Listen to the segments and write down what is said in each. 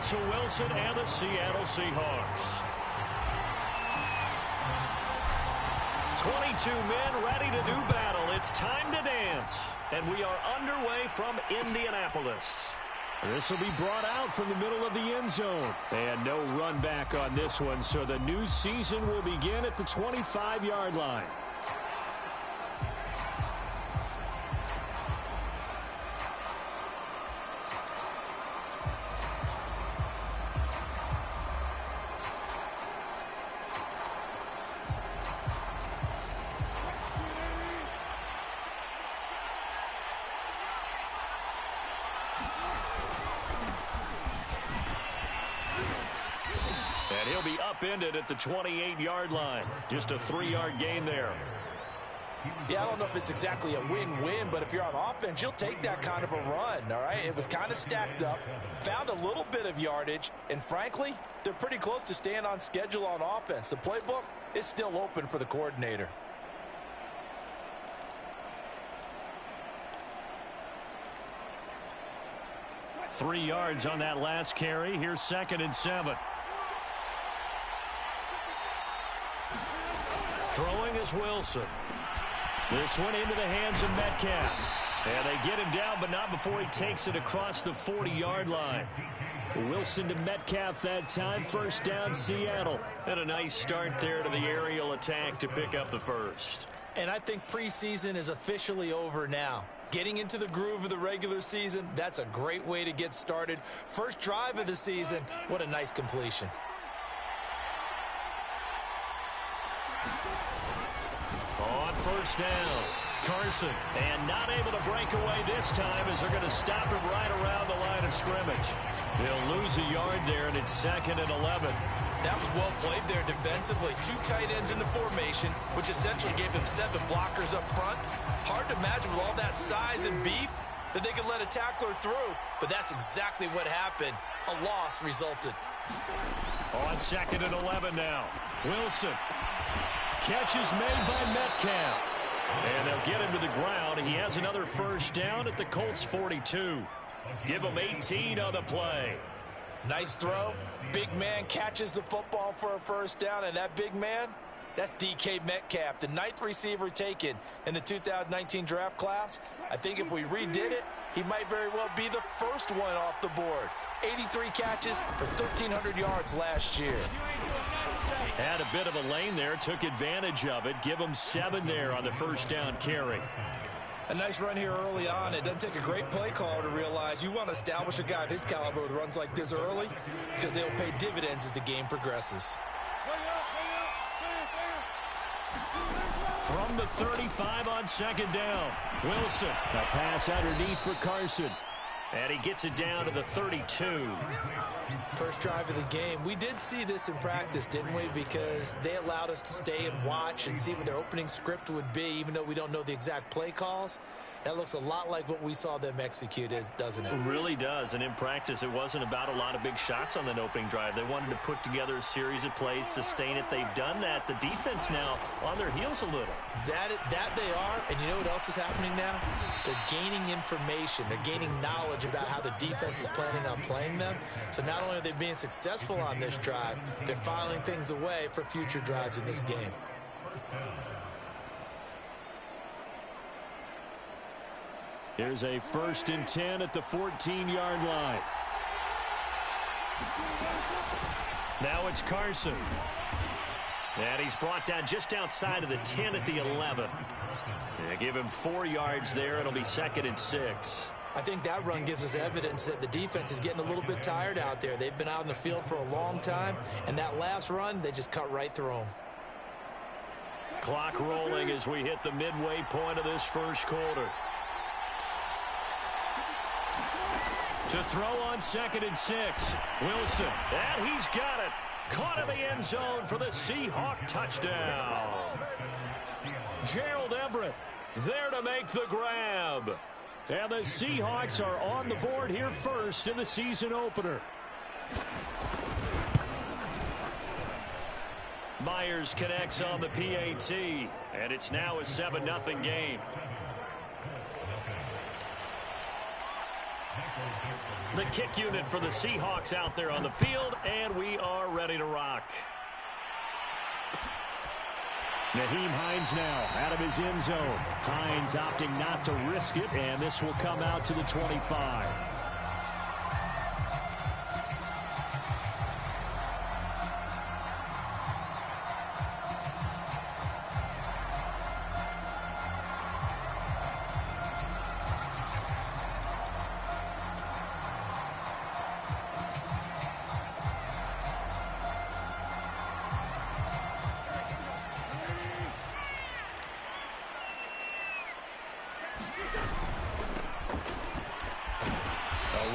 Russell Wilson and the Seattle Seahawks. 22 men ready to do battle. It's time to dance. And we are underway from Indianapolis. This will be brought out from the middle of the end zone. And no run back on this one, so the new season will begin at the 25-yard line. And he'll be upended at the 28-yard line. Just a 3-yard gain there. Yeah, I don't know if it's exactly a win-win, but if you're on offense, you'll take that kind of a run, all right? It was kind of stacked up, found a little bit of yardage, and frankly, they're pretty close to staying on schedule on offense. The playbook is still open for the coordinator. Three yards on that last carry. Here's 2nd and 7. Throwing is Wilson. This one into the hands of Metcalf. And they get him down, but not before he takes it across the 40-yard line. Wilson to Metcalf that time. First down, Seattle. And a nice start there to the aerial attack to pick up the first. And I think preseason is officially over now. Getting into the groove of the regular season, that's a great way to get started. First drive of the season, what a nice completion. On first down, Carson. And not able to break away this time as they're going to stop him right around the line of scrimmage. They'll lose a yard there, and it's 2nd and 11. That was well played there defensively. 2 tight ends in the formation, which essentially gave them 7 blockers up front. Hard to imagine with all that size and beef that they could let a tackler through, but that's exactly what happened. A loss resulted. On 2nd and 11 now. Wilson. Catch is made by Metcalf. And they'll get him to the ground. He has another first down at the Colts 42. Give him 18 on the play. Nice throw. Big man catches the football for a first down, and that big man, that's DK Metcalf, the 9th receiver taken in the 2019 draft class. I think if we redid it, he might very well be the first one off the board. 83 catches for 1,300 yards last year. Had a bit of a lane there, took advantage of it. Give him 7 there on the first down carry. A nice run here early on. It doesn't take a great play caller to realize you want to establish a guy of his caliber with runs like this early because they'll pay dividends as the game progresses. From the 35 on 2nd down, Wilson. A pass underneath for Carson. And he gets it down to the 32. First drive of the game. We did see this in practice, didn't we? Because they allowed us to stay and watch and see what their opening script would be, even though we don't know the exact play calls. That looks a lot like what we saw them execute, doesn't it? It really does. And in practice, it wasn't about a lot of big shots on that opening drive. They wanted to put together a series of plays, sustain it. They've done that. The defense now on their heels a little. That they are. And you know what else is happening now? They're gaining information. They're gaining knowledge about how the defense is planning on playing them. So not only are they being successful on this drive, they're filing things away for future drives in this game. Here's a 1st and 10 at the 14-yard line. Now it's Carson. And he's brought down just outside of the 10 at the 11. They give him 4 yards there. It'll be 2nd and 6. I think that run gives us evidence that the defense is getting a little bit tired out there. They've been out in the field for a long time, and that last run, they just cut right through them. Clock rolling as we hit the midway point of this first quarter. To throw on 2nd and 6. Wilson. And he's got it. Caught in the end zone for the Seahawk touchdown. Gerald Everett there to make the grab. And the Seahawks are on the board here first in the season opener. Myers connects on the PAT. And it's now a 7-0 game. The kick unit for the Seahawks out there on the field, and we are ready to rock. Nyheim Hines now out of his end zone. Hines opting not to risk it, and this will come out to the 25.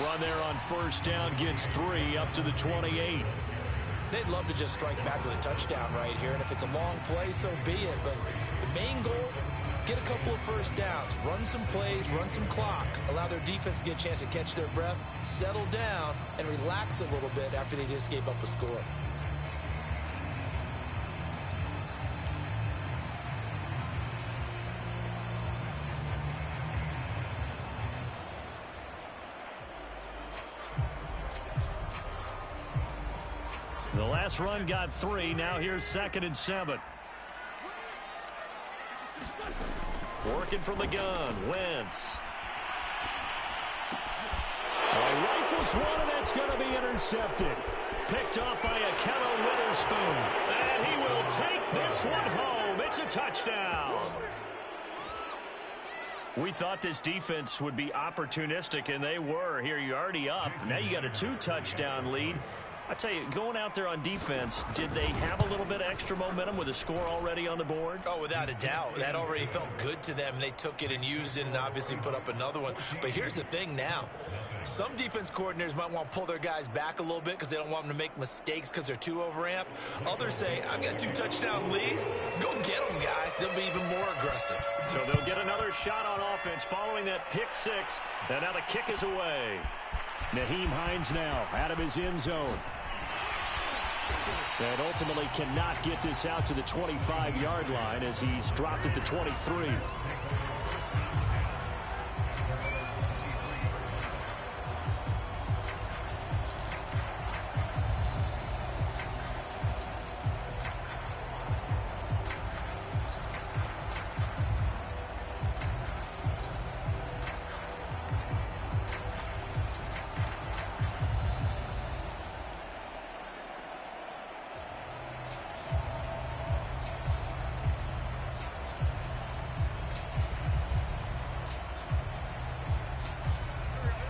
Run there on first down gets 3 up to the 28. They'd love to just strike back with a touchdown right here, and if it's a long play, so be it. But the main goal, get a couple of first downs, run some plays, run some clock, allow their defense to get a chance to catch their breath, settle down, and relax a little bit after they just gave up a score. The last run got 3. Now here's 2nd and 7. Working from the gun. Wentz. Rifles one, and that's going to be intercepted. Picked off by Akello Witherspoon. And he will take this one home. It's a touchdown. We thought this defense would be opportunistic, and they were. Here you're already up. Now you got a 2-touchdown lead. I tell you, going out there on defense, did they have a little bit of extra momentum with a score already on the board? Oh, without a doubt. That already felt good to them. They took it and used it and obviously put up another one. But here's the thing now. Some defense coordinators might want to pull their guys back a little bit because they don't want them to make mistakes because they're too overamped. Others say, I've got a 2-touchdown lead. Go get them, guys. They'll be even more aggressive. So they'll get another shot on offense following that pick 6. And now the kick is away. Nyheim Hines now out of his end zone. And ultimately cannot get this out to the 25-yard line as he's dropped at the 23.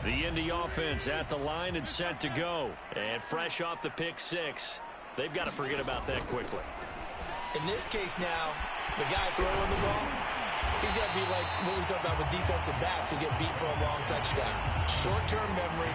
The Indy offense at the line and set to go. And fresh off the pick 6. They've got to forget about that quickly. In this case now, the guy throwing the ball, he's got to be like what we talk about with defensive backs who get beat for a long touchdown. Short-term memory,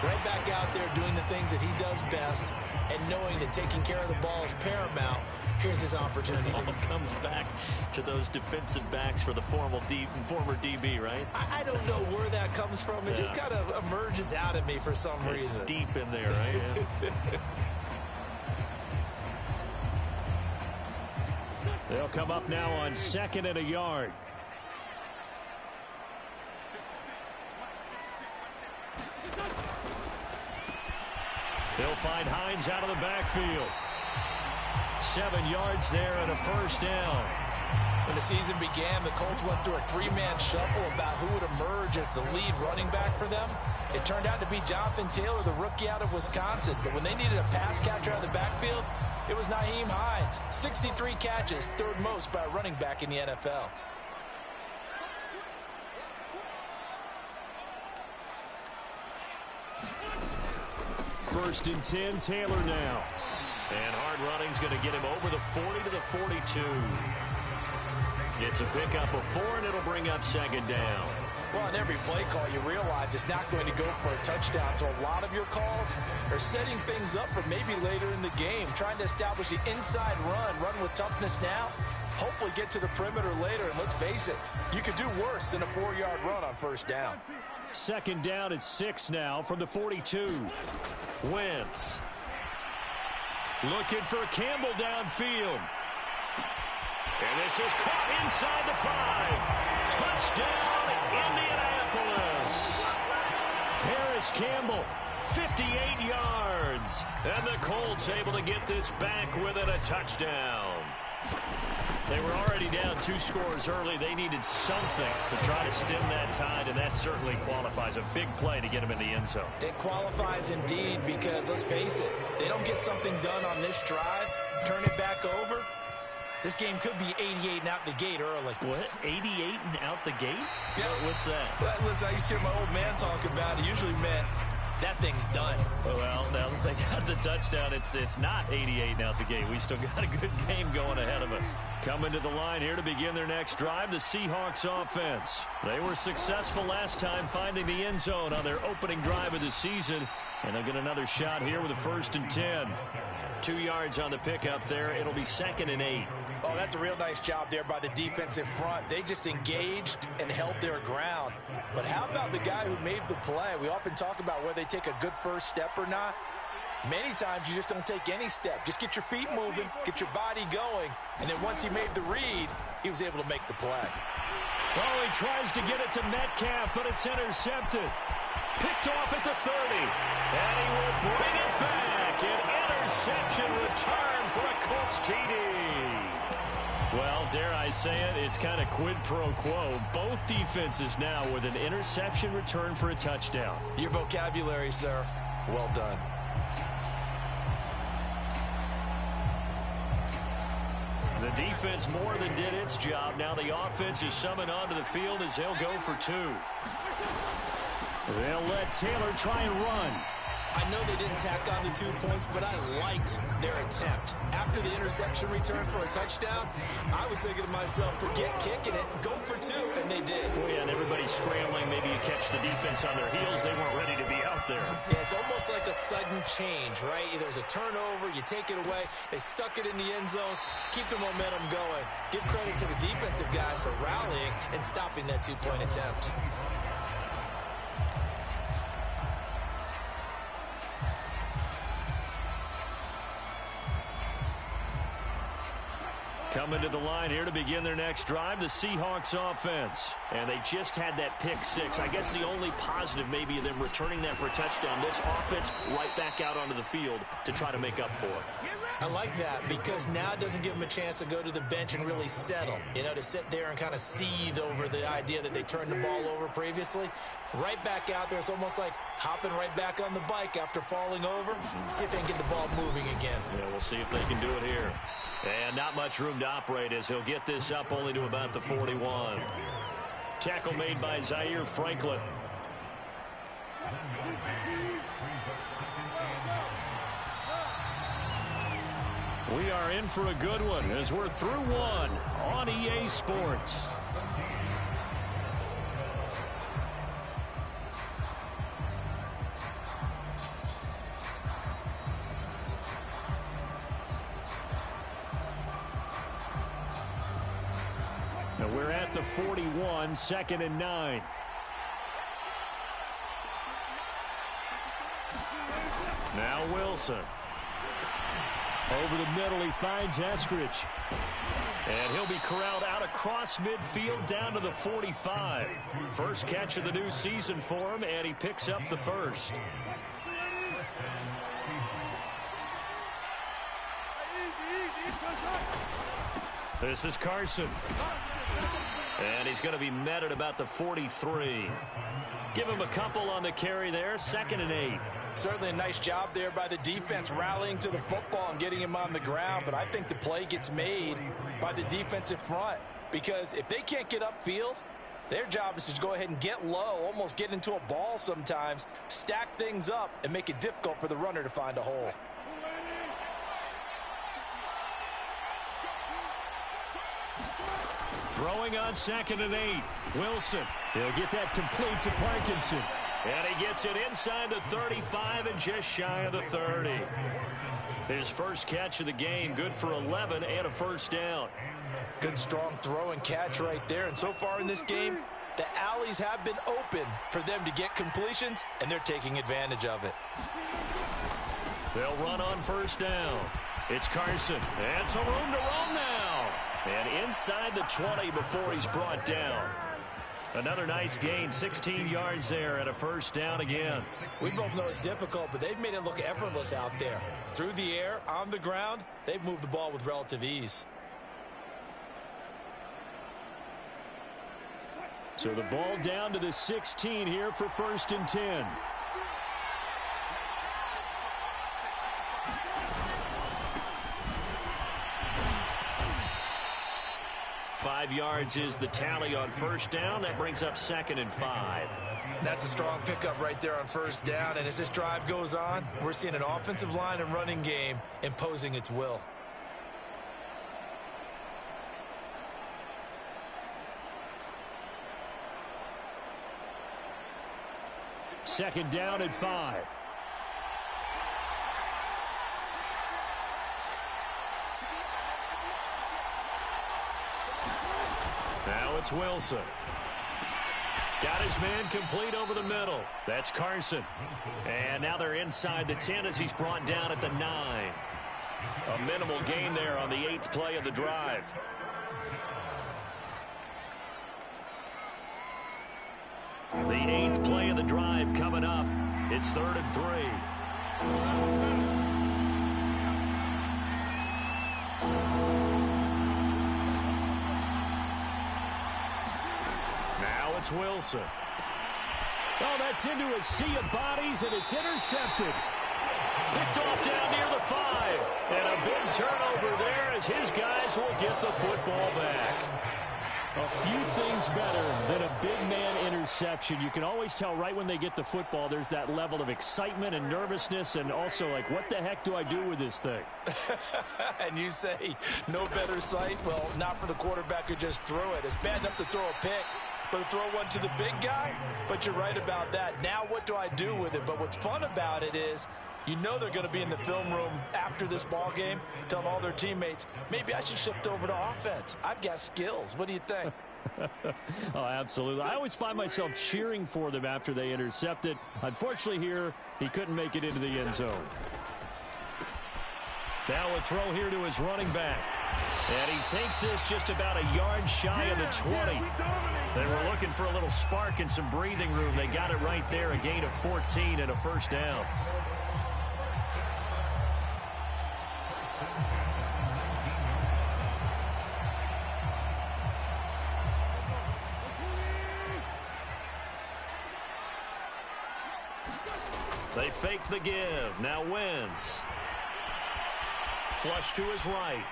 right back out there doing the things that he does best, and knowing that taking care of the ball is paramount. Here's his opportunity. It all comes back to those defensive backs for the former DB, right? I don't know where that comes from. It just kind of emerges out of me for some reason. Deep in there, right? Yeah. They'll come up now on 2nd and a yard. They'll find Hines out of the backfield. 7 yards there and a first down. When the season began, the Colts went through a 3-man shuffle about who would emerge as the lead running back for them. It turned out to be Jonathan Taylor, the rookie out of Wisconsin. But when they needed a pass catcher out of the backfield, it was Nyheim Hines. 63 catches, 3rd most by a running back in the NFL. First and 10, Taylor now. And hard running's going to get him over the 40 to the 42. Gets a pickup of 4, and it'll bring up 2nd down. Well, on every play call, you realize it's not going to go for a touchdown. So a lot of your calls are setting things up for maybe later in the game, trying to establish the inside run with toughness now, hopefully get to the perimeter later. And let's face it, you could do worse than a 4-yard run on first down. 2nd down at 6 now from the 42. Wentz. Looking for Campbell downfield. And this is caught inside the 5. Touchdown, Indianapolis. Paris Campbell, 58 yards. And the Colts able to get this back within a touchdown. They were already down 2 scores early. They needed something to try to stem that tide, and that certainly qualifies. A big play to get them in the end zone. It qualifies indeed because, let's face it, they don't get something done on this drive, turn it back over, this game could be 88 and out the gate early. What? 88 and out the gate? Yeah. What's that? Well, listen, I used to hear my old man talk about it. Usually meant that thing's done. Well, now that they got the touchdown, it's not 88 and out the gate. We still got a good game going ahead of us. Coming to the line here to begin their next drive, the Seahawks offense. They were successful last time finding the end zone on their opening drive of the season, and they'll get another shot here with a 1st and 10. 2 yards on the pickup there. It'll be 2nd and 8. Oh, that's a real nice job there by the defensive front. They just engaged and held their ground. But how about the guy who made the play? We often talk about whether they take a good first step or not. Many times you just don't take any step. Just get your feet moving, get your body going, and then once he made the read, he was able to make the play. Oh, he tries to get it to Metcalf, but it's intercepted. Picked off at the 30. And he will bring it back. An interception return for a Colts TD. Well, dare I say it, it's kind of quid pro quo. Both defenses now with an interception return for a touchdown. Your vocabulary, sir. Well done. The defense more than did its job. Now the offense is summoned onto the field as they'll go for 2. They'll let Taylor try and run. I know they didn't tack on the 2 points, but I liked their attempt. After the interception return for a touchdown, I was thinking to myself, forget kicking it, go for 2, and they did. Oh, yeah, and everybody's scrambling. Maybe you catch the defense on their heels. They weren't ready to be out there. Yeah, it's almost like a sudden change, right? There's a turnover, you take it away, they stuck it in the end zone, keep the momentum going. Give credit to the defensive guys for rallying and stopping that 2-point attempt. Coming to the line here to begin their next drive, the Seahawks offense. And they just had that pick 6. I guess the only positive maybe them returning that for a touchdown. This offense right back out onto the field to try to make up for it. I like that because now it doesn't give them a chance to go to the bench and really settle. You know, to sit there and kind of seethe over the idea that they turned the ball over previously. Right back out there. It's almost like hopping right back on the bike after falling over. See if they can get the ball moving again. Yeah, we'll see if they can do it here. And not much room to operate as he'll get this up only to about the 41. Tackle made by Zaire Franklin. We are in for a good one as we're through one on EA Sports. Now we're at the 41, 2nd and 9. Now Wilson. Over the middle, he finds Eskridge. And he'll be corralled out across midfield down to the 45. First catch of the new season for him, and he picks up the first. This is Carson. And he's going to be met at about the 43. Give him a couple on the carry there, 2nd and 8. Certainly a nice job there by the defense rallying to the football and getting him on the ground, but I think the play gets made by the defensive front because if they can't get upfield, their job is to go ahead and get low, almost get into a ball sometimes, stack things up, and make it difficult for the runner to find a hole. Throwing on 2nd and 8. Wilson. He'll get that complete to Parkinson. And he gets it inside the 35 and just shy of the 30. His first catch of the game, good for 11 and a first down. Good strong throw and catch right there. And so far in this game, the alleys have been open for them to get completions, and they're taking advantage of it. They'll run on first down. It's Carson. And some room to roam now. And inside the 20 before he's brought down. Another nice gain, 16 yards there and a first down again. We both know it's difficult, but they've made it look effortless out there. Through the air, on the ground, they've moved the ball with relative ease. So the ball down to the 16 here for 1st and 10. Five yards is the tally on first down. That brings up 2nd and 5. That's a strong pickup right there on first down. And as this drive goes on, we're seeing an offensive line and running game imposing its will. Second down at 5. Now it's Wilson. Got his man complete over the middle. That's Carson. And now they're inside the 10 as he's brought down at the 9. A minimal gain there on the 8th play of the drive. The 8th play of the drive coming up. It's 3rd and 3. Now it's Wilson. Oh, that's into a sea of bodies, and it's intercepted. Picked off down near the 5. And a big turnover there as his guys will get the football back. A few things better than a big man interception. You can always tell right when they get the football, there's that level of excitement and nervousness, and also like, what the heck do I do with this thing? And you say, no better sight? Well, not for the quarterback who just threw it. It's bad enough to throw a pick, but to throw one to the big guy? But you're right about that. Now what do I do with it? But what's fun about it is, you know they're going to be in the film room after this ball game, telling all their teammates, maybe I should shift over to offense. I've got skills. What do you think? Oh, absolutely. I always find myself cheering for them after they intercept it. Unfortunately here, he couldn't make it into the end zone. Now a throw here to his running back. And he takes this just about a yard shy of the 20. They were looking for a little spark and some breathing room. They got it right there, a gain of 14 and a first down. They fake the give. Now Wentz. Flush to his right.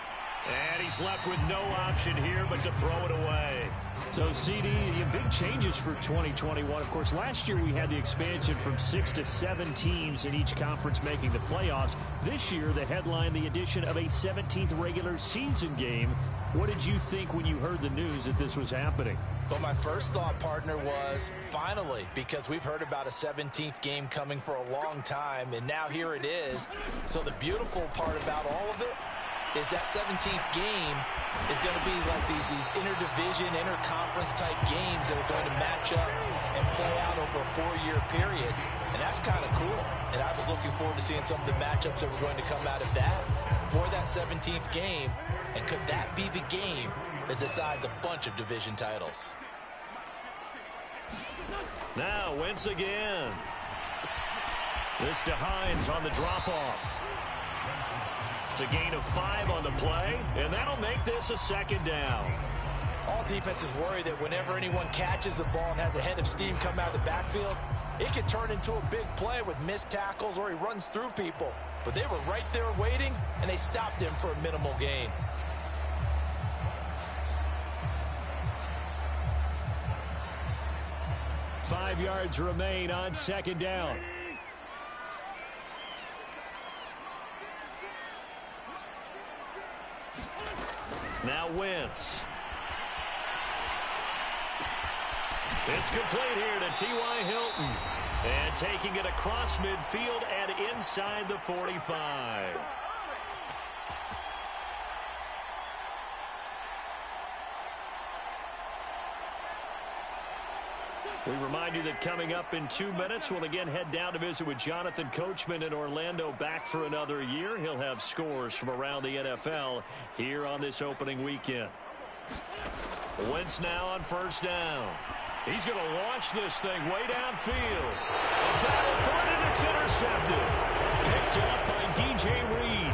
And he's left with no option here but to throw it away. So, CD, big changes for 2021. Of course, last year we had the expansion from 6 to 7 teams in each conference making the playoffs. This year, the headline, the addition of a 17th regular season game. What did you think when you heard the news that this was happening? Well, my first thought, partner, was finally, because we've heard about a 17th game coming for a long time, and now here it is. So the beautiful part about all of it is that 17th game is going to be like these interdivision, interconference type games that are going to match up and play out over a 4-year period. And that's kind of cool. And I was looking forward to seeing some of the matchups that were going to come out of that for that 17th game. And could that be the game that decides a bunch of division titles? Now Wentz again. This to Hines on the drop-off. It's a gain of 5 on the play, and that'll make this a 2nd down. All defenses worry that whenever anyone catches the ball and has a head of steam come out of the backfield, it could turn into a big play with missed tackles or he runs through people. But they were right there waiting, and they stopped him for a minimal gain. Five yards remain on 2nd down. Now Wentz. It's complete here to T.Y. Hilton. And taking it across midfield and inside the 45. We remind you that coming up in 2 minutes, we'll again head down to visit with Jonathan Coachman in Orlando, back for another year. He'll have scores from around the NFL here on this opening weekend. Wentz now on first down. He's going to launch this thing way downfield. A battle for it, and it's intercepted. Picked up by DJ Reed.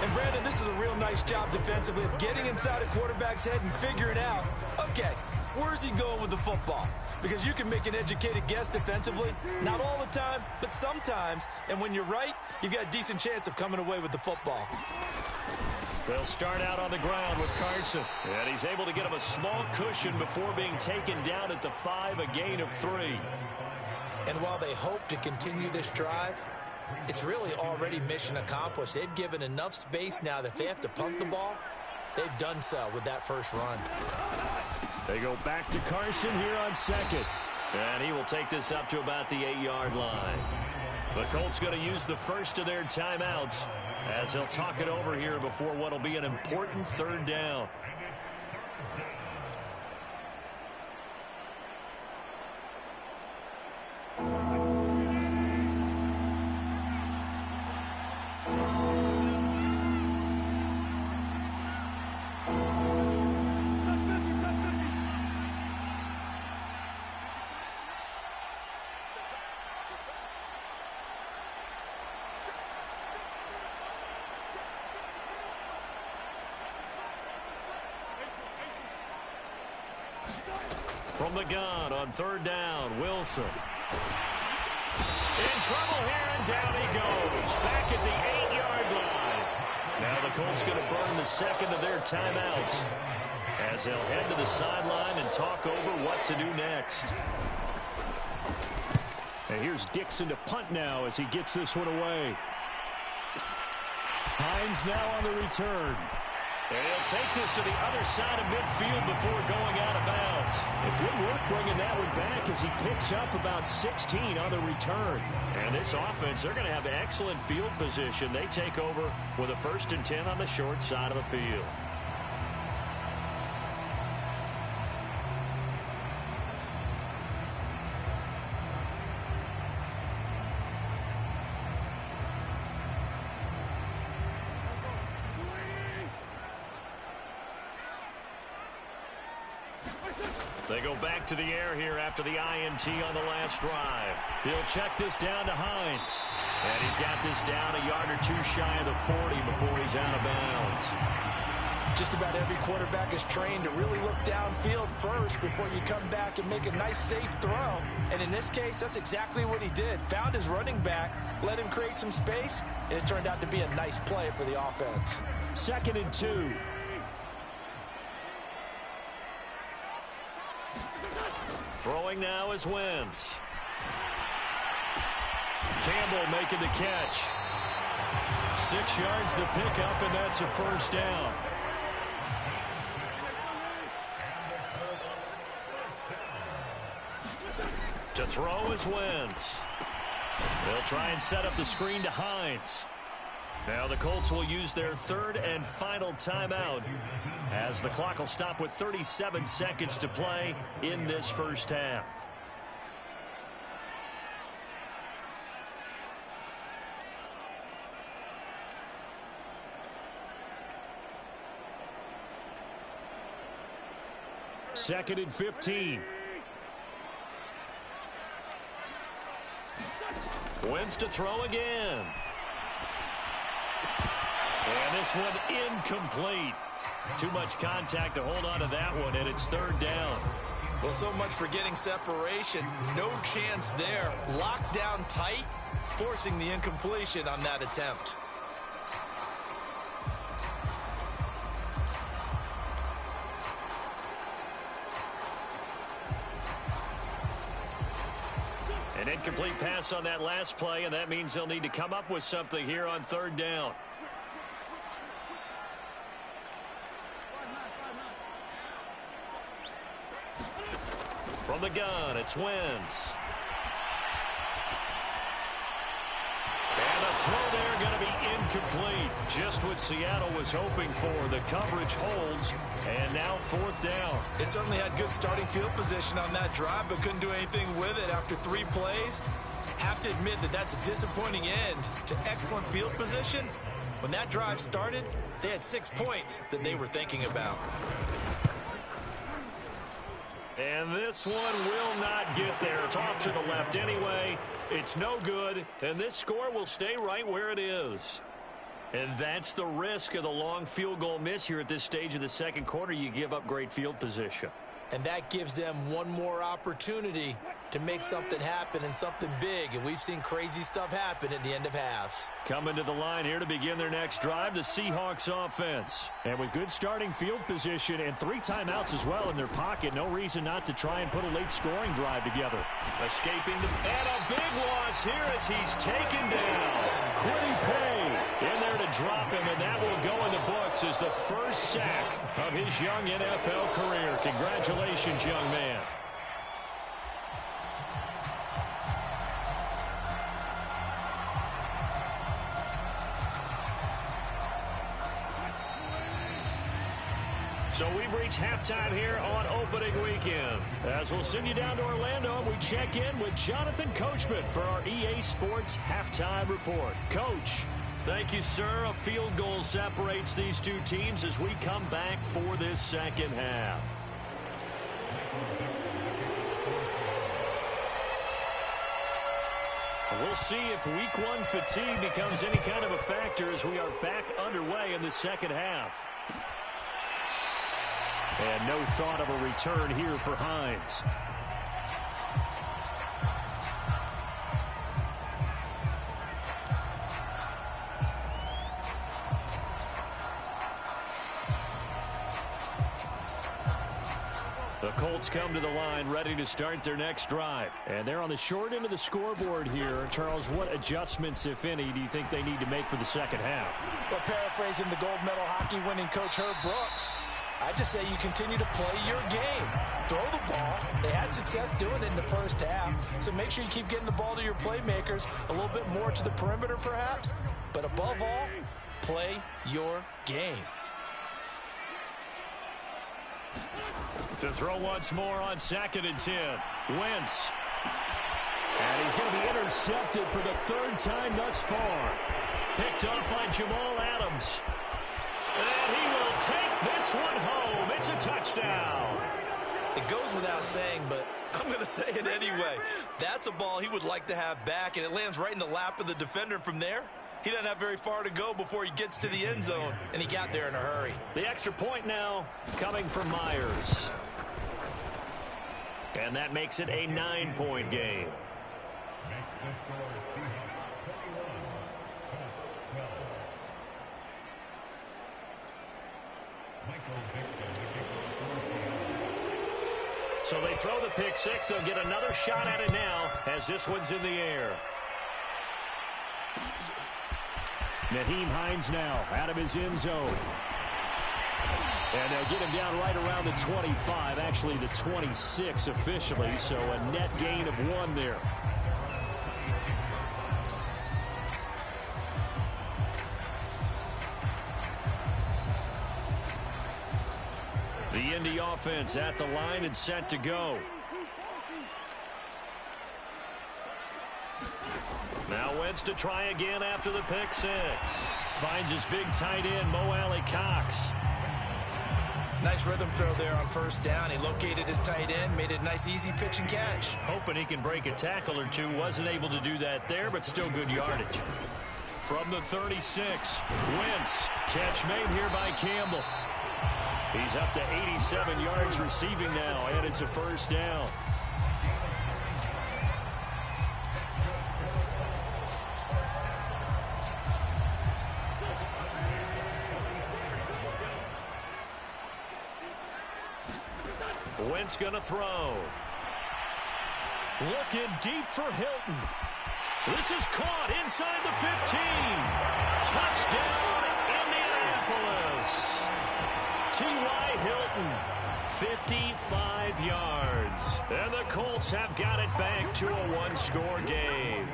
And Brandon, this is a real nice job defensively of getting inside a quarterback's head and figuring out, okay, where's he going with the football? Because you can make an educated guess defensively, not all the time, but sometimes. And when you're right, you've got a decent chance of coming away with the football. They'll start out on the ground with Carson. And he's able to get him a small cushion before being taken down at the 5, a gain of 3. And while they hope to continue this drive, it's really already mission accomplished. They've given enough space now that if they have to punt the ball, they've done so with that first run. They go back to Carson here on second. And he will take this up to about the 8-yard line. The Colts going to use the first of their timeouts as they'll talk it over here before what will be an important third down. From the gun on third down, Wilson. In trouble here, and down he goes. Back at the 8-yard line. Now the Colts going to burn the second of their timeouts as they'll head to the sideline and talk over what to do next. And here's Dixon to punt now as he gets this one away. Hines now on the return. And he'll take this to the other side of midfield before going out of bounds. And good work bringing that one back as he picks up about 16 on the return. And this offense, they're going to have excellent field position. They take over with a 1st and 10 on the short side of the field. They go back to the air here after the INT on the last drive. He'll check this down to Hines. And he's got this down a yard or two shy of the 40 before he's out of bounds. Just about every quarterback is trained to really look downfield first before you come back and make a nice, safe throw. And in this case, that's exactly what he did. Found his running back, let him create some space, and it turned out to be a nice play for the offense. 2nd and 2. Throwing now is Wentz. Campbell making the catch. 6 yards the pickup, and that's a first down. To throw is Wentz. They'll try and set up the screen to Hines. Now the Colts will use their 3rd and final timeout as the clock will stop with 37 seconds to play in this first half. Second and 15. Wentz to throw again. And this one incomplete. Too much contact to hold on to that one, and it's 3rd down. Well, so much for getting separation. No chance there. Locked down tight, forcing the incompletion on that attempt. An incomplete pass on that last play, and that means they'll need to come up with something here on 3rd down. From the gun, it's Wentz. And the throw there going to be incomplete. Just what Seattle was hoping for. The coverage holds, and now 4th down. They certainly had good starting field position on that drive, but couldn't do anything with it after 3 plays. Have to admit that that's a disappointing end to excellent field position. When that drive started, they had 6 points that they were thinking about. And this one will not get there. It's off to the left anyway. It's no good, and this score will stay right where it is. And that's the risk of the long field goal miss here at this stage of the second quarter. You give up great field position. And that gives them one more opportunity to make something happen and something big. And we've seen crazy stuff happen at the end of halves. Coming to the line here to begin their next drive, the Seahawks offense. And with good starting field position and 3 timeouts as well in their pocket, no reason not to try and put a late scoring drive together. Escaping and a big loss here as he's taken down. Quiddy Pay in there to drop him, and that will go in the books as the first sack of his young NFL career. Congratulations, young man. So we've reached halftime here on opening weekend. As we'll send you down to Orlando, and we check in with Jonathan Coachman for our EA Sports Halftime Report. Coach. Thank you, sir. A field goal separates these two teams as we come back for this second half. We'll see if week one fatigue becomes any kind of a factor as we are back underway in the second half. And no thought of a return here for Hines. The Colts come to the line ready to start their next drive. And they're on the short end of the scoreboard here. Charles, what adjustments, if any, do you think they need to make for the second half? Well, paraphrasing the gold medal hockey winning coach Herb Brooks, I just say you continue to play your game. Throw the ball. They had success doing it in the first half, so make sure you keep getting the ball to your playmakers, a little bit more to the perimeter perhaps, but above all, play your game. To throw once more on 2nd and 10. Wentz. And he's going to be intercepted for the 3rd time thus far. Picked up by Jamal Adams. And he will take this one home. It's a touchdown. It goes without saying, but I'm going to say it anyway. That's a ball he would like to have back, and it lands right in the lap of the defender. From there, he doesn't have very far to go before he gets to the end zone, and he got there in a hurry. The extra point now coming from Myers. And that makes it a 9-point game. So they throw the pick six. They'll get another shot at it now as this one's in the air. Nyheim Hines now out of his end zone. And they'll get him down right around the 25, actually the 26 officially, so a net gain of 1 there. The Indy offense at the line and set to go. Now Wentz to try again after the pick six. Finds his big tight end, Mo Alley-Cox. Nice rhythm throw there on 1st down. He located his tight end, made it a nice easy pitch and catch. Hoping he can break a tackle or two. Wasn't able to do that there, but still good yardage. From the 36, Wentz. Catch made here by Campbell. He's up to 87 yards receiving now, and it's a 1st down. Wentz going to throw. Looking deep for Hilton. This is caught inside the 15. Touchdown, Indianapolis. T.Y. Hilton, 55 yards. And the Colts have got it back to a 1-score game.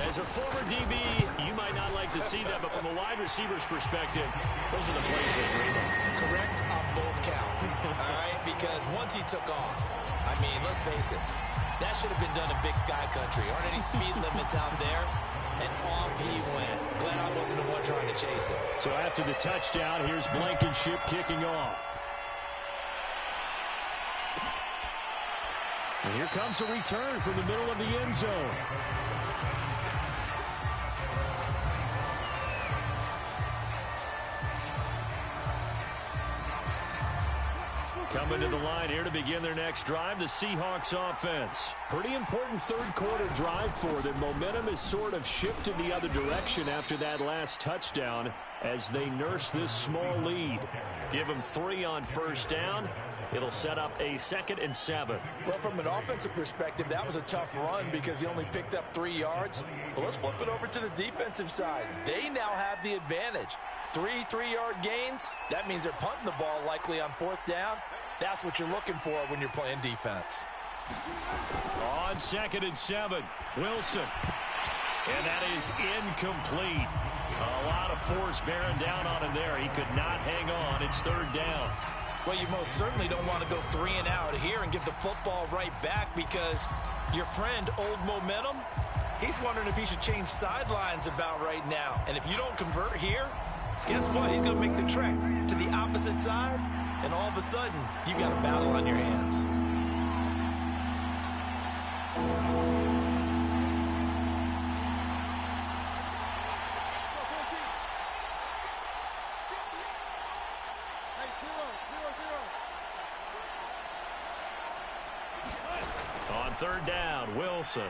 As a former DB, you might not like to see that, but from a wide receiver's perspective, those are the plays they dream of. Correct on both counts, all right? Because once he took off, I mean, let's face it, that should have been done in Big Sky Country. Aren't any speed limits out there? And off he went. Glad I wasn't the one trying to chase it. So after the touchdown, here's Blankenship kicking off. And here comes a return from the middle of the end zone. Coming to the line here to begin their next drive, the Seahawks offense. Pretty important third quarter drive for them. Momentum has sort of shifted the other direction after that last touchdown as they nurse this small lead. Give them 3 on first down. It'll set up a 2nd and 7. Well, from an offensive perspective, that was a tough run because he only picked up 3 yards. But let's flip it over to the defensive side. They now have the advantage. 3 3-yard gains. That means they're punting the ball likely on 4th down. That's what you're looking for when you're playing defense. On 2nd and 7, Wilson. And that is incomplete. A lot of force bearing down on him there. He could not hang on. It's 3rd down. Well, you most certainly don't want to go 3 and out here and give the football right back because your friend, Old Momentum, he's wondering if he should change sidelines about right now. And if you don't convert here, guess what? He's going to make the trek to the opposite side, and all of a sudden, you've got a battle on your hands. On 3rd down, Wilson.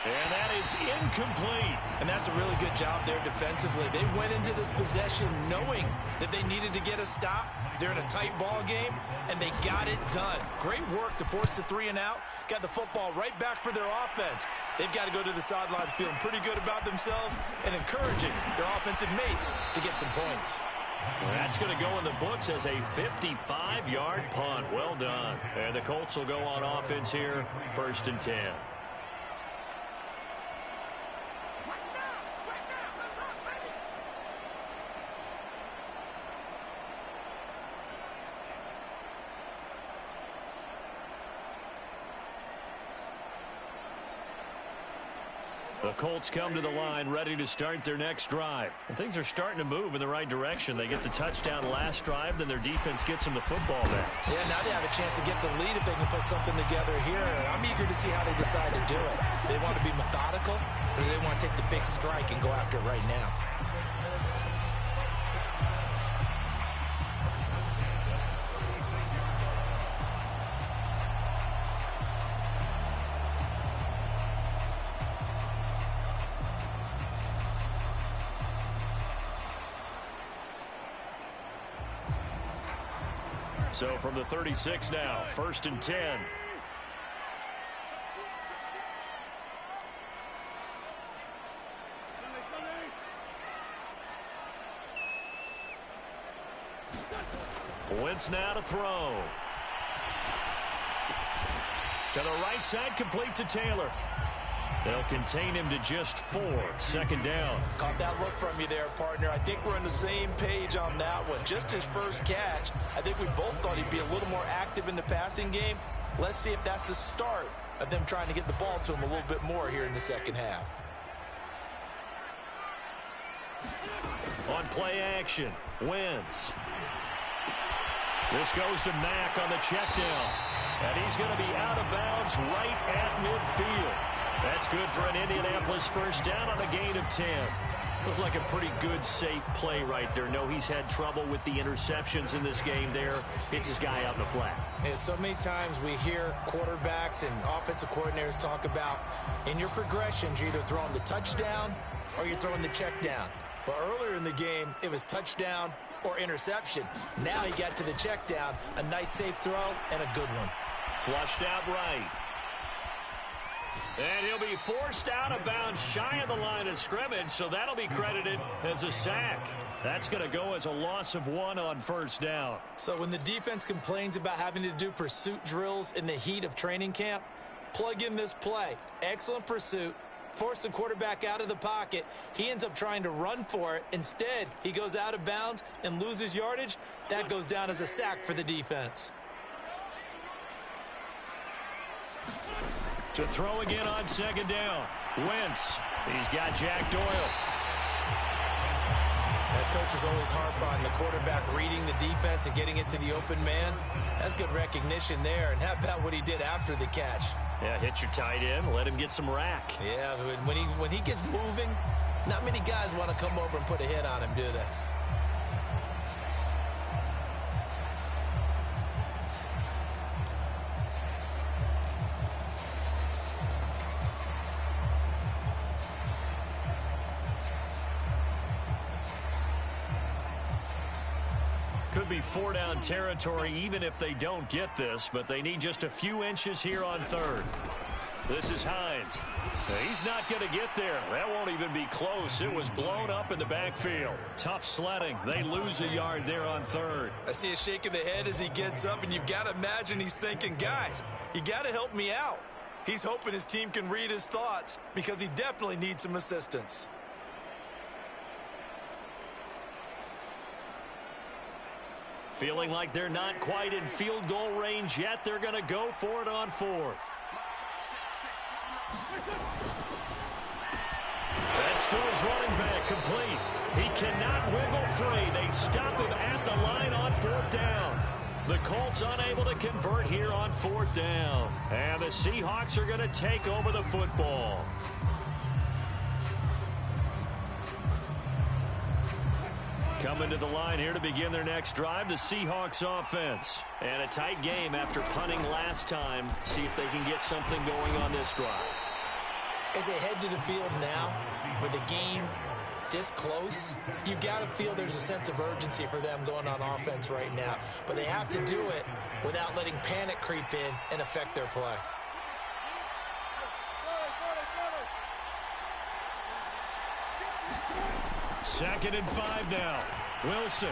And that is incomplete. And that's a really good job there defensively. They went into this possession knowing that they needed to get a stop. They're in a tight ball game, and they got it done. Great work to force the 3 and out. Got the football right back for their offense. They've got to go to the sidelines feeling pretty good about themselves and encouraging their offensive mates to get some points. Well, that's going to go in the books as a 55-yard punt. Well done. And the Colts will go on offense here, 1st and 10. The Colts come to the line ready to start their next drive. And things are starting to move in the right direction. They get the touchdown last drive, then their defense gets them the football back. Yeah, now they have a chance to get the lead if they can put something together here. I'm eager to see how they decide to do it. Do they want to be methodical, or do they want to take the big strike and go after it right now? So from the 36 now, 1st and 10. Wentz now to throw. To the right side, complete to Taylor. They'll contain him to just 4. 2nd down. Caught that look from you there, partner. I think we're on the same page on that one. Just his first catch. I think we both thought he'd be a little more active in the passing game. Let's see if that's the start of them trying to get the ball to him a little bit more here in the second half. On play action, Wentz. This goes to Mack on the check down. And he's going to be out of bounds right at midfield. That's good for an Indianapolis first down on a gain of 10. Looked like a pretty good, safe play right there. No, he's had trouble with the interceptions in this game there. Hits his guy out in the flat. Yeah, so many times we hear quarterbacks and offensive coordinators talk about in your progressions, you're either throwing the touchdown or you're throwing the check down. But earlier in the game, it was touchdown or interception. Now he got to the check down, a nice safe throw and a good one. Flushed out right. And he'll be forced out of bounds shy of the line of scrimmage, so that'll be credited as a sack. That's going to go as a loss of 1 on first down. So when the defense complains about having to do pursuit drills in the heat of training camp, plug in this play. Excellent pursuit. Force the quarterback out of the pocket. He ends up trying to run for it. Instead, he goes out of bounds and loses yardage. That goes down as a sack for the defense. To throw again on 2nd down. Wentz. He's got Jack Doyle. Coaches always harp on the quarterback reading the defense and getting it to the open man. That's good recognition there. And how about what he did after the catch? Yeah, hit your tight end, let him get some rack. Yeah, when he gets moving, not many guys want to come over and put a hit on him, do they? Could be 4-down territory even if they don't get this, but they need just a few inches here on third. This is Hines. He's not going to get there. That won't even be close. It was blown up in the backfield. Tough sledding. They lose a yard there on third. I see a shake of the head as he gets up, and you've got to imagine he's thinking, guys, you got to help me out. He's hoping his team can read his thoughts because he definitely needs some assistance. Feeling like they're not quite in field goal range yet. They're going to go for it on fourth. That's to his running back, complete. He cannot wiggle free. They stop him at the line on fourth down. The Colts unable to convert here on fourth down. And the Seahawks are going to take over the football. Coming to the line here to begin their next drive, the Seahawks offense. And a tight game after punting last time. See if they can get something going on this drive. As they head to the field now, with a game this close, you've got to feel there's a sense of urgency for them going on offense right now. But they have to do it without letting panic creep in and affect their play. Second and 5 now. Wilson.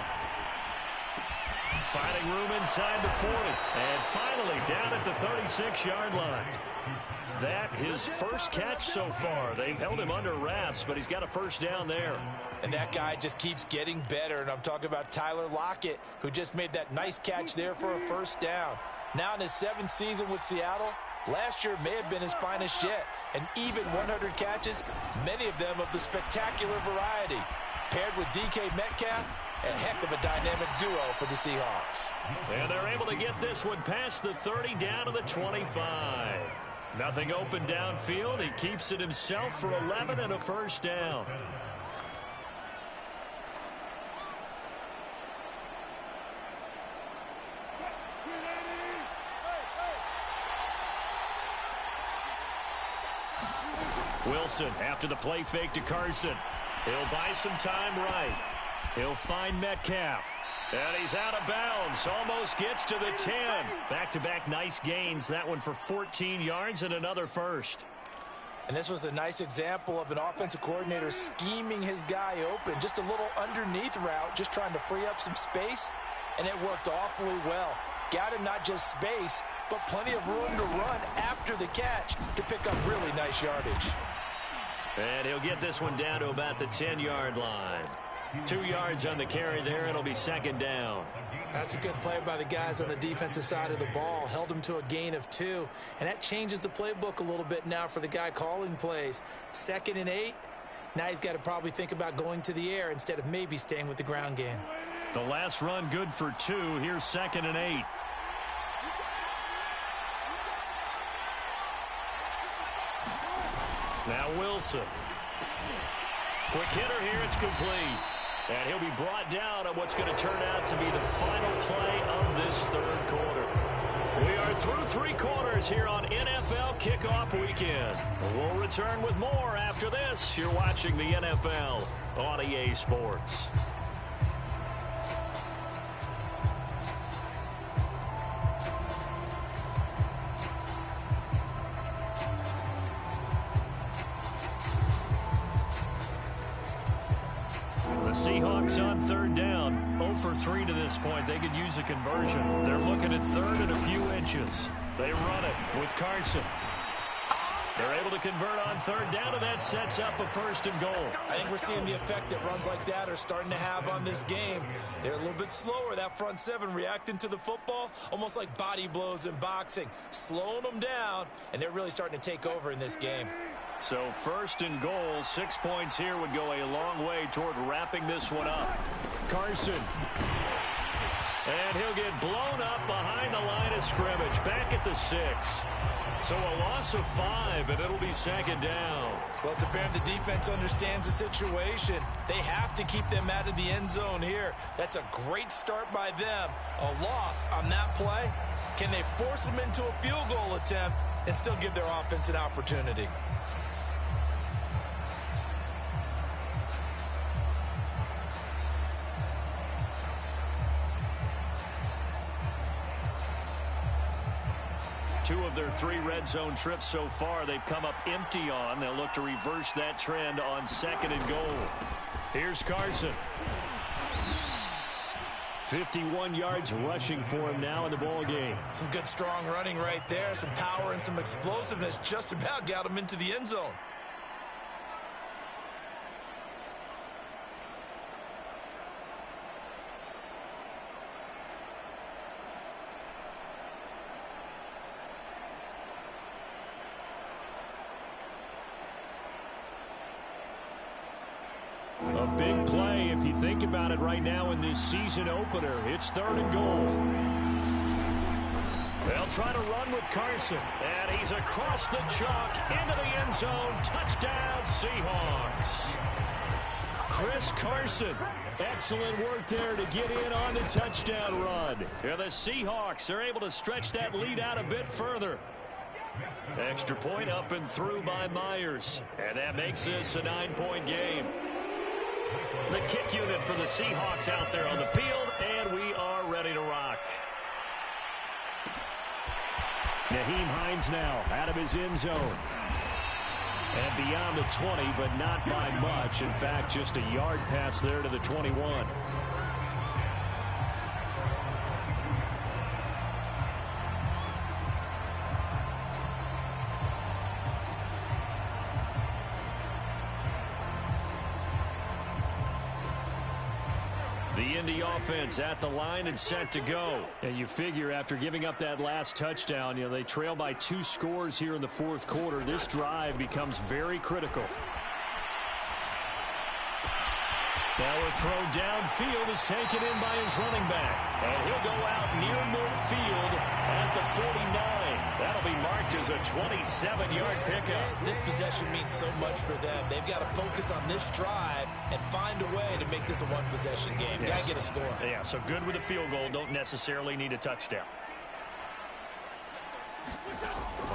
Finding room inside the 40. And finally down at the 36-yard line. That his first catch so far. They've held him under wraps, but he's got a first down there. And that guy just keeps getting better. And I'm talking about Tyler Lockett, who just made that nice catch there for a first down. Now in his 7th season with Seattle, last year may have been his finest yet. And even 100 catches, many of them of the spectacular variety. Paired with DK Metcalf, a heck of a dynamic duo for the Seahawks. And they're able to get this one past the 30 down to the 25. Nothing open downfield. He keeps it himself for 11 and a first down. Wilson after the play fake to Carson. He'll buy some time right. He'll find Metcalf. And he's out of bounds. Almost gets to the 10. Back-to-back nice gains. That one for 14 yards and another first. And this was a nice example of an offensive coordinator scheming his guy open. Just a little underneath route, just trying to free up some space. And it worked awfully well. Got him not just space, but plenty of room to run after the catch to pick up really nice yardage. And he'll get this one down to about the 10-yard line. 2 yards on the carry there. It'll be second down. That's a good play by the guys on the defensive side of the ball. Held him to a gain of 2. And that changes the playbook a little bit now for the guy calling plays. 2nd and 8. Now he's got to probably think about going to the air instead of maybe staying with the ground game. The last run good for 2. Here's 2nd and 8. Now Wilson. Quick hitter here. It's complete. And he'll be brought down on what's going to turn out to be the final play of this third quarter. We are through 3 quarters here on NFL Kickoff Weekend. We'll return with more after this. You're watching the NFL on EA Sports. The Seahawks on third down, 0 for 3 to this point. They could use a conversion. They're looking at third and a few inches. They run it with Carson. They're able to convert on third down, and that sets up a first and goal. I think we're seeing the effect that runs like that are starting to have on this game. They're a little bit slower, that front 7, reacting to the football, almost like body blows in boxing, slowing them down, and they're really starting to take over in this game. So first and goal, 6 points here would go a long way toward wrapping this one up. Carson. And he'll get blown up behind the line of scrimmage, back at the 6. So a loss of 5, and it'll be second down. Well, it's apparent the defense understands the situation. They have to keep them out of the end zone here. That's a great start by them. A loss on that play. Can they force them into a field goal attempt and still give their offense an opportunity? Two of their 3 red zone trips so far, they've come up empty on. They'll look to reverse that trend on second and goal. Here's Carson. 51 yards rushing for him now in the ball game. Some good strong running right there. Some power and some explosiveness just about got him into the end zone. A big play if you think about it right now in this season opener. It's third and goal. They'll try to run with Carson. And he's across the chalk into the end zone. Touchdown, Seahawks. Chris Carson. Excellent work there to get in on the touchdown run. Yeah, the Seahawks are able to stretch that lead out a bit further. Extra point up and through by Myers. And that makes this a 9-point game. The kick unit for the Seahawks out there on the field, and we are ready to rock. Nyheim Hines now out of his end zone. And beyond the 20, but not by much. In fact, just a yard pass there to the 21. The Indy offense at the line and set to go. And you figure after giving up that last touchdown, they trail by 2 scores here in the fourth quarter. This drive becomes very critical. Now a throw downfield is taken in by his running back. And he'll go out near midfield at the 49. That'll be marked as a 27-yard pickup. This possession means so much for them. They've got to focus on this drive and find a way to make this a one-possession game. Yes. Got to get a score. Yeah, so good with a field goal. Don't necessarily need a touchdown.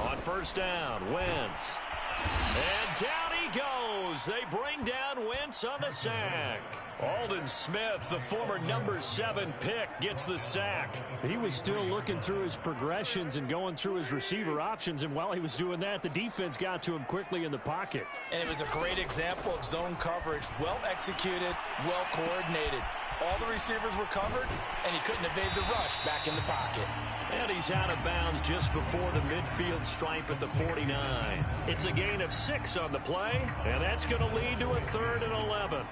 On first down, Wentz. And down he goes. They bring down Wentz on the sack. Aldon Smith, the former number 7 pick, gets the sack. He was still looking through his progressions and going through his receiver options, and while he was doing that, the defense got to him quickly in the pocket. And it was a great example of zone coverage. Well executed, well coordinated. All the receivers were covered, and he couldn't evade the rush back in the pocket. And he's out of bounds just before the midfield stripe at the 49. It's a gain of 6 on the play, and that's going to lead to a 3rd and 11.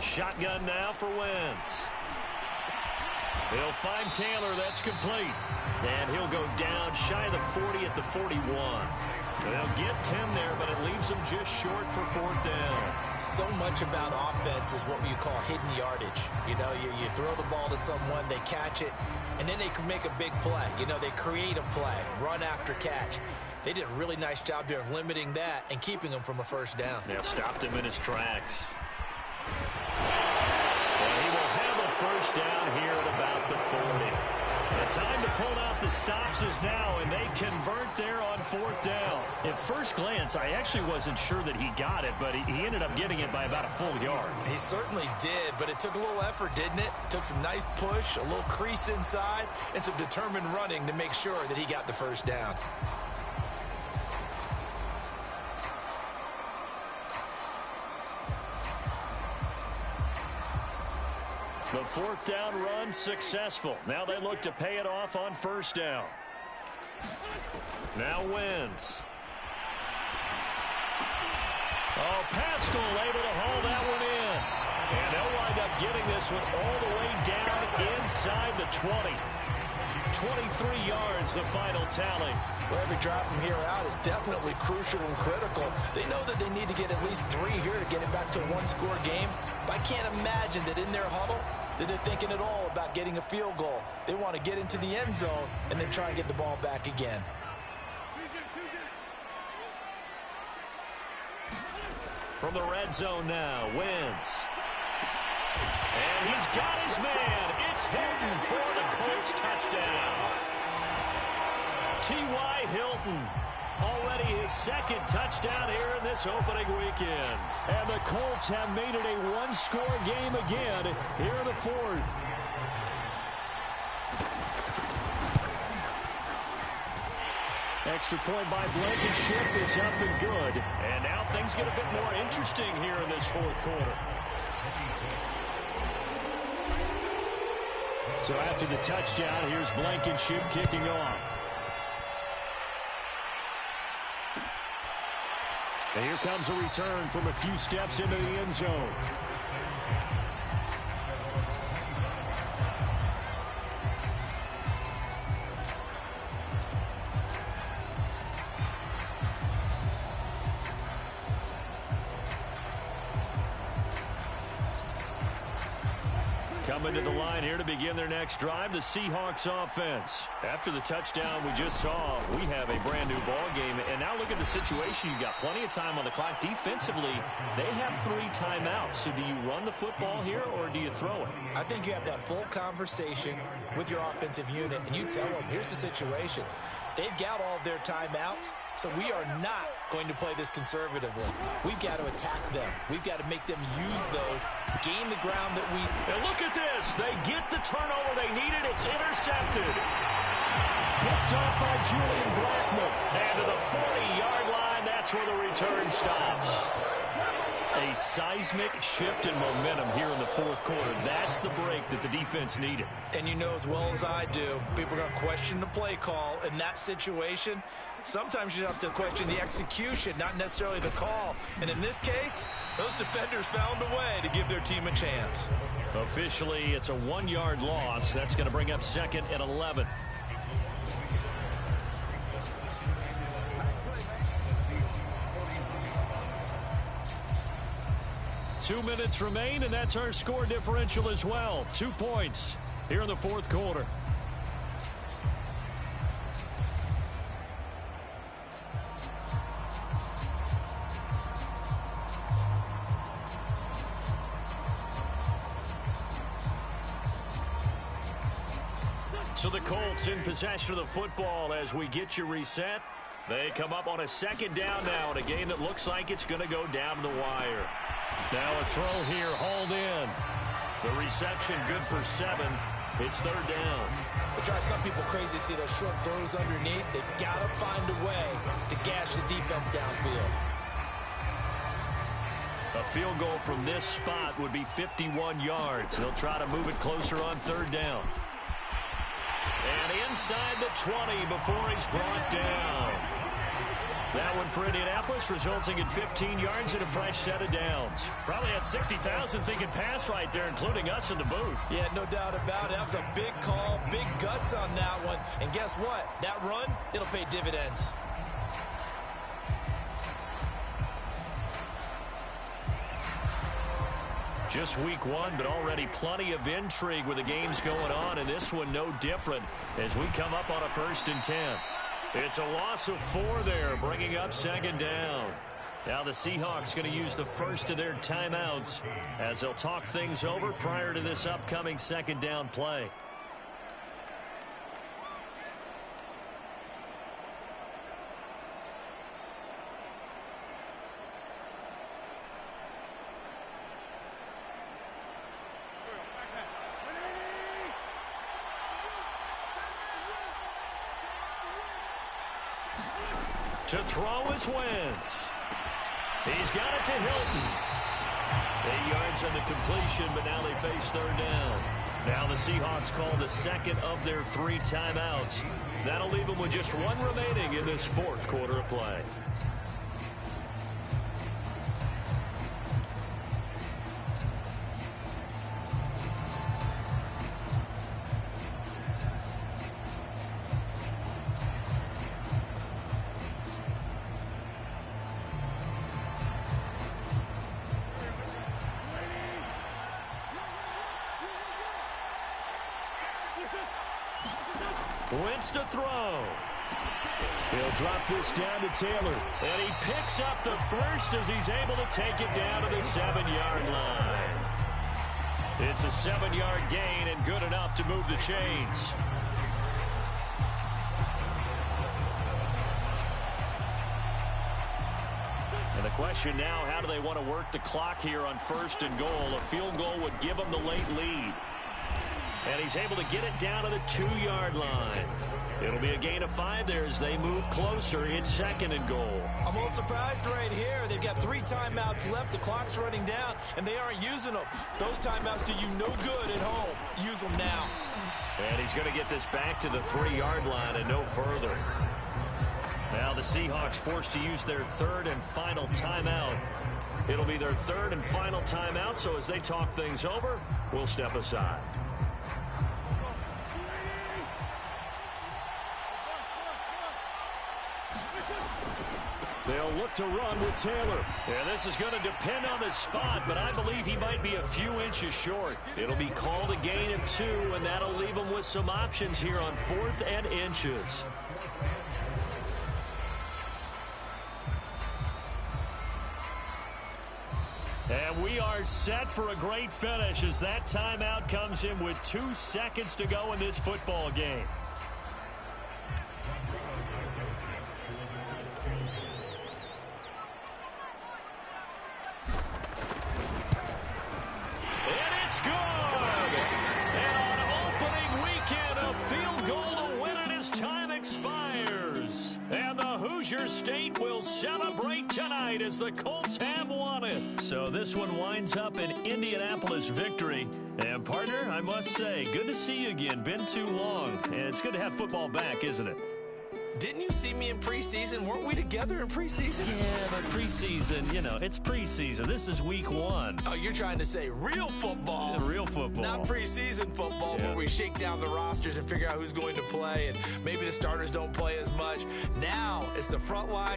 Shotgun now for Wentz. He'll find Taylor. That's complete. And he'll go down shy of the 40 at the 41. They'll get 10 there, but it leaves them just short for 4th down. So much about offense is what you call hidden yardage. You throw the ball to someone, they catch it, and then they can make a big play. They create a play, run after catch. They did a really nice job there of limiting that and keeping him from a first down. They've stopped him in his tracks. And he will have a first down here at about the 40. The time to pull out the stops is now, and they convert there on 4th down. At first glance, I actually wasn't sure that he got it, but he ended up getting it by about a full yard. He certainly did, but it took a little effort, didn't it? Took some nice push, a little crease inside, and some determined running to make sure that he got the first down. The 4th down run successful. Now they look to pay it off on 1st down. Now Wentz. Oh, Pascal able to haul that one in. And they'll wind up getting this one all the way down inside the 20. 23 yards, the final tally. Well, every drive from here out is definitely crucial and critical. They know that they need to get at least 3 here to get it back to a one-score game. But I can't imagine that in their huddle that they're thinking at all about getting a field goal. They want to get into the end zone and then try and get the ball back again. From the red zone now, Wentz. And he's got his man. It's Hilton for the Colts touchdown. T.Y. Hilton, already his second touchdown here in this opening weekend. And the Colts have made it a one-score game again here in the fourth. Extra point by Blankenship is up and good. And now things get a bit more interesting here in this fourth quarter. So after the touchdown, here's Blankenship kicking off. And here comes a return from a few steps into the end zone. Coming to the line here to begin their next drive, the Seahawks offense. After the touchdown we just saw, we have a brand new ball game. And now look at the situation. You've got plenty of time on the clock. Defensively, they have 3 timeouts. So do you run the football here or do you throw it? I think you have that full conversation with your offensive unit, and you tell them, here's the situation. They've got all of their timeouts, so we are not going to play this conservatively. We've got to attack them. We've got to make them use those, gain the ground that we... And look at this. They get the turnover they needed. It's intercepted. Picked off by Julian Blackman. And to the 40-yard line, that's where the return stops. A seismic shift in momentum here in the fourth quarter. That's the break that the defense needed. And you know as well as I do, people are going to question the play call in that situation. Sometimes you have to question the execution, not necessarily the call. And in this case, those defenders found a way to give their team a chance. Officially, it's a 1-yard loss. That's going to bring up 2nd and 11. Two minutes remain, and that's our score differential as well. 2 points here in the fourth quarter. So the Colts in possession of the football as we get you reset. They come up on a 2nd down now in a game that looks like it's going to go down the wire. Now a throw here, hauled in. The reception good for 7. It's 3rd down. It drives some people crazy to see those short throws underneath. They've got to find a way to gash the defense downfield. A field goal from this spot would be 51 yards. They'll try to move it closer on 3rd down. And inside the 20 before he's brought down. That one for Indianapolis, resulting in 15 yards and a fresh set of downs. Probably had 60,000 thinking pass right there, including us in the booth. Yeah, no doubt about it. That was a big call, big guts on that one. And guess what? That run, it'll pay dividends. Just week 1, but already plenty of intrigue with the games going on, and this one no different as we come up on a 1st and 10. It's a loss of 4 there, bringing up 2nd down. Now the Seahawks going to use the first of their timeouts as they'll talk things over prior to this upcoming 2nd down play. To throw is Wentz. He's got it to Hilton. 8 yards on the completion, but now they face 3rd down. Now the Seahawks call the 2nd of their 3 timeouts. That'll leave them with just 1 remaining in this 4th quarter of play. Wentz to throw. He'll drop this down to Taylor. And he picks up the first as he's able to take it down to the 7-yard line. It's a 7-yard gain and good enough to move the chains. And the question now, how do they want to work the clock here on 1st and goal? A field goal would give them the late lead. And he's able to get it down to the 2-yard line. It'll be a gain of 5 there as they move closer. It's 2nd and goal. I'm a little surprised right here. They've got 3 timeouts left. The clock's running down, and they aren't using them. Those timeouts do you no good at home. Use them now. And he's going to get this back to the 3-yard line and no further. Now the Seahawks forced to use their 3rd and final timeout. It'll be their 3rd and final timeout, so as they talk things over, we'll step aside. They'll look to run with Taylor. Yeah, this is going to depend on the spot, but I believe he might be a few inches short. It'll be called a gain of 2, and that'll leave him with some options here on 4th and inches. And we are set for a great finish as that timeout comes in with 2 seconds to go in this football game. And it's good! And on opening weekend, a field goal to win it as time expires. And the Hoosier State will celebrate tonight as the Colts have won it. So this one winds up an Indianapolis victory. And partner, I must say, good to see you again. Been too long. And it's good to have football back, isn't it? Didn't you see me in preseason? Weren't we together in preseason? Yeah, but preseason, you know, it's preseason. This is week 1. Oh, you're trying to say real football. Yeah, real football. Not preseason football where we shake down the rosters and figure out who's going to play, and maybe the starters don't play as much. Now it's the front line.